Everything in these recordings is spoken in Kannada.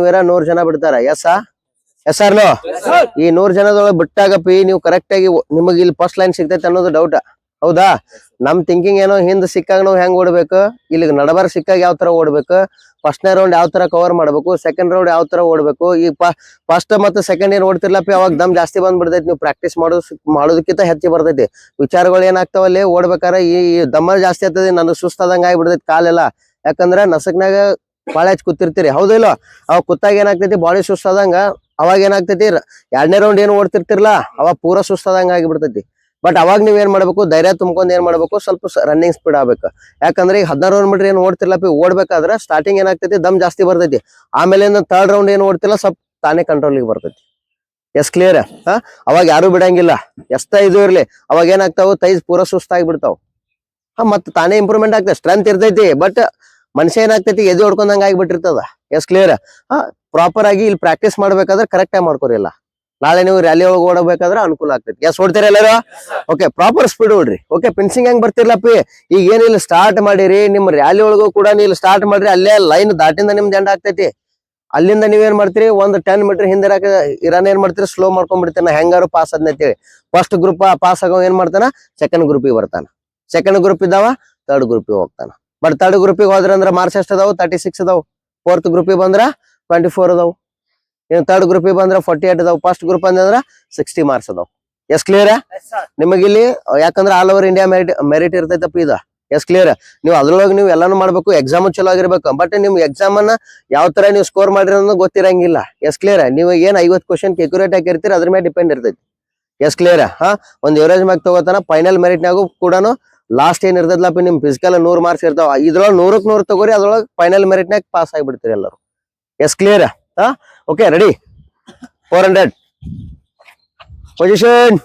100 ಜನ ಬಿಡ್ತಾರ ಎಸ್ ಆರ್ ನೋ ಈ 100 ಜನದೊಳಗೆ ಬಿಟ್ಟಾಗಪ್ಪಿ ನೀವು ಕರೆಕ್ಟ್ ಆಗಿ ನಿಮಗೆ ಇಲ್ಲಿ ಫಸ್ಟ್ ಲೈನ್ ಸಿಗ್ತೈತೆ ಅನ್ನೋದು ಡೌಟ್ ಹೌದಾ ನಮ್ ಥಿಂಕಿಂಗ್ ಏನೋ ಹಿಂದ್ ಸಿಕ್ಕಾಗ ನಾವು ಹೆಂಗ್ ಓಡ್ಬೇಕು ಇಲ್ಲಿ ನಡಬಾರ್ ಸಿಕ್ಕಾಗ ಯಾವ ತರ ಓಡ್ಬೇಕು ಫಸ್ಟ್ನೇ ರೌಂಡ್ ಯಾವ ತರ ಕವರ್ ಮಾಡ್ಬೇಕು ಸೆಕೆಂಡ್ ರೌಂಡ್ ಯಾವ ತರ ಓಡ್ಬೇಕು ಈ ಫಸ್ಟ್ ಮತ್ತೆ ಸೆಕೆಂಡ್ ಏನ್ ಓಡ್ತಿರ್ಲಪ್ಪಿ ಅವಾಗ ದಮ್ ಜಾಸ್ತಿ ಬಂದ್ಬಿಡ್ತೈತಿ ನೀವು ಪ್ರಾಕ್ಟೀಸ್ ಮಾಡೋದಕ್ಕಿಂತ ಹೆಚ್ಚಿ ಬರ್ತೈತಿ ವಿಚಾರಗಳು ಏನಾಗ್ತಾವಲ್ಲಿ ಓಡ್ಬೇಕಾರ ಈ ದಮ್ಮ ಜಾಸ್ತಿ ಆಗ್ತದೆ ನನಗೆ ಸುಸ್ತಾದಂಗ ಆಗ್ಬಿಡ್ತೈತಿ ಕಾಲೆಲ್ಲ ಯಾಕಂದ್ರ ನಸಕ್ನಾಗ ಬಾಳ ಹೆಚ್ಚು ಕೂತಿರ್ತೀರಿ ಹೌದಿಲ್ಲ ಅವಾಗ ಕೂತಾಗ ಏನಾಗ್ತೈತಿ ಬಾಡಿ ಸುಸ್ತಾದಂಗ ಅವಾಗ ಏನಾಗ್ತೈತಿ 2ನೇ ರೌಂಡ್ ಏನ್ ಓಡ್ತಿರ್ತಿರ್ಲಾ ಅವಾಗ ಪೂರಾ ಸುಸ್ತಾದಂಗ ಆಗಿಬಿಡ್ತೈತಿ ಬಟ್ ಅವಾಗ ನೀವ್ ಏನ್ ಮಾಡ್ಬೇಕು ಧೈರ್ಯ ತುಂಬ್ಕೊಂಡ್ ಏನ್ ಮಾಡ್ಬೇಕು ಸ್ವಲ್ಪ ರನ್ನಿಂಗ್ ಸ್ಪೀಡ್ ಆಗ್ಬೇಕು ಯಾಕಂದ್ರೆ ಈಗ 16 ಮೀಟರ್ ಏನ್ ಓಡ್ತಿರ್ಲಪ್ಪಿ ಓಡ್ಬೇಕಾದ್ರೆ ಸ್ಟಾರ್ಟಿಂಗ್ ಏನಾಗ್ತೈತಿ ದಮ್ ಜಾಸ್ತಿ ಬರ್ತೈತಿ ಆಮೇಲೆ 3rd ರೌಂಡ್ ಏನ್ ಓಡ್ತಿಲ್ಲ ಸ್ವಲ್ಪ ತಾನೇ ಕಂಟ್ರೋಲಿಗೆ ಬರ್ತೈತಿ ಎಸ್ ಕ್ಲಿಯರ್ ಅವಾಗ ಯಾರು ಬಿಡಂಗಿಲ್ಲ ಎಷ್ಟ ಇದು ಇರ್ಲಿ ಅವಾಗ ಏನಾಗ್ತಾವ ತೈಸ್ ಪೂರಾ ಸುಸ್ತಾಗಿ ಬಿಡ್ತಾವ ಮತ್ ತಾನೇ ಇಂಪ್ರೂವ್ಮೆಂಟ್ ಆಗ್ತದೆ ಸ್ಟ್ರೆಂತ್ ಇರ್ತೈತಿ ಬಟ್ ಮನುಷ್ಯ ಏನಾಗ್ತೈತಿ ಎದೆ ಹೊಡ್ಕೊಂಡಂಗ ಆಗಿಬಿಟ್ಟಿರ್ತದ ಎಸ್ ಕ್ಲಿಯರ್ ಪ್ರಾಪರ್ ಆಗಿ ಇಲ್ಲಿ ಪ್ರಾಕ್ಟೀಸ್ ಮಾಡ್ಬೇಕಾದ್ರೆ ಕರೆಕ್ಟ್ ಆಗಿ ಮಾಡ್ಕೊರಿಲ್ಲ ನಾಳೆ ನೀವು ರ್ಯಾಲಿ ಒಳಗೆ ಓಡಬೇಕಾದ್ರೆ ಅನುಕೂಲ ಆಗ್ತೈತಿ ಎಸ್ ಓಡ್ತೀರಾ ಎಲ್ಲರೂ ಓಕೆ ಪ್ರಾಪರ್ ಸ್ಪೀಡ್ ಓಡ್ರಿ ಓಕೆ ಫಿನಿಶಿಂಗ್ ಹೆಂಗ್ ಬರ್ತಿರ್ಲಪ್ಪಿ ಈಗ ಏನಿಲ್ಲ ಸ್ಟಾರ್ಟ್ ಮಾಡಿರಿ ನಿಮ್ ರ್ಯಾಲಿ ಒಳಗೂ ಕೂಡ ನೀವು ಸ್ಟಾರ್ಟ್ ಮಾಡ್ರಿ ಅಲ್ಲೇ ಲೈನ್ ದಾಟಿಂದ ನಿಮ್ದು ಎಂಡ್ ಆಗ್ತೈತಿ ಅಲ್ಲಿಂದ ನೀವೇನ್ ಮಾಡ್ತೀರಿ ಒಂದು 10 ಮೀಟರ್ ಹಿಂದೆ ಇರಾನ್ ಏನ್ ಮಾಡ್ತೀರಿ ಸ್ಲೋ ಮಾಡ್ಕೊಂಡ್ಬಿಡ್ತಾನ ಹೆಂಗಾರು ಪಾಸ್ ಅದ್ನಂತೇಳಿ ಫಸ್ಟ್ ಗ್ರೂಪ್ ಪಾಸ್ ಆಗೋ ಏನ್ ಮಾಡ್ತಾನ ಸೆಕೆಂಡ್ ಗ್ರೂಪಿಗೆ ಬರ್ತಾನ ಸೆಕೆಂಡ್ ಗ್ರೂಪ್ ಇದ್ದಾವ 3rd ಗ್ರೂಪಿಗೆ ಹೋಗ್ತಾನ ಬಟ್ 3rd ಗ್ರೂಪಿಗೆ ಹೋದ್ರ ಅಂದ್ರ ಮಾರ್ಕ್ಸ್ ಎಷ್ಟು ಅದಾವ 36 ಅದಾವ 4th ಗ್ರೂಪಿಗೆ ಬಂದ್ರ 24 ಅದಾವ ಇನ್ನು 3rd ಗ್ರೂಪಿಗೆ ಬಂದ್ರ 48 ಅದಾವ ಫಸ್ಟ್ ಗ್ರೂಪ್ ಅಂದ್ರ 60 ಮಾರ್ಕ್ಸ್ ಅದಾವ ಎಸ್ ಕ್ಲಿಯರ್ ನಿಮಗಿಲ್ಲಿ ಯಾಕಂದ್ರ ಆಲ್ ಓವರ್ ಇಂಡಿಯಾ ಮೆರಿಟ್ ಇರ್ತೈತಪ್ಪ ಇದ ಎಸ್ ಕ್ಲಿಯರ್ ನೀವು ಅದ್ರೊಳಗೆ ನೀವು ಎಲ್ಲಾನು ಮಾಡ್ಬೇಕು ಎಕ್ಸಾಮ್ ಚಲೋ ಆಗಿರ್ಬೇಕು ಬಟ್ ನಿಮ್ ಎಕ್ಸಾಮ್ ಅನ್ನ ಯಾವ ತರ ನೀವು ಸ್ಕೋರ್ ಮಾಡಿರಿ ಅನ್ನೋದು ಗೊತ್ತಿರಂಗಿಲ್ಲ ಎಸ್ ಕ್ಲಿಯರ್ ನೀವು ಏನ್ 50 ಕ್ವಶನ್ ಎಕ್ಯುರೇಟ್ ಆಗಿರ್ತೀರಿ ಅದ್ರ ಮೇಲೆ ಡಿಪೆಂಡ್ ಇರ್ತೈತಿ ಎಸ್ ಕ್ಲಿಯರ್ ಒಂದ್ ಎವರೇಜ್ ಮಾರ್ಕ್ ತಗೋತಾನ ಫೈನಲ್ ಮೆರಿಟ್ ನಾಗು ಕೂಡ ಲಾಸ್ಟ್ ಏನ್ ಇರ್ತದಲ್ಲಪ್ಪ ನಿಮ್ ಫಿಸಿಕಲ್ 100 ಮಾರ್ಕ್ಸ್ ಇರ್ತಾವ ಇದ್ರೊಳಗೆ 100ಕ್ಕೆ 100 ತಗೋರಿ ಅದ್ರೊಳಗೆ ಫೈನಲ್ ಮೆರಿಟ್ ನಾಗ ಪಾಸ್ ಆಗಿಬಿಡ್ತೀರಿ ಎಲ್ಲರೂ yes clear okay ready 400 position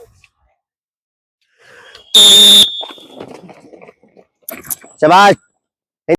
ಶಬಾಷ್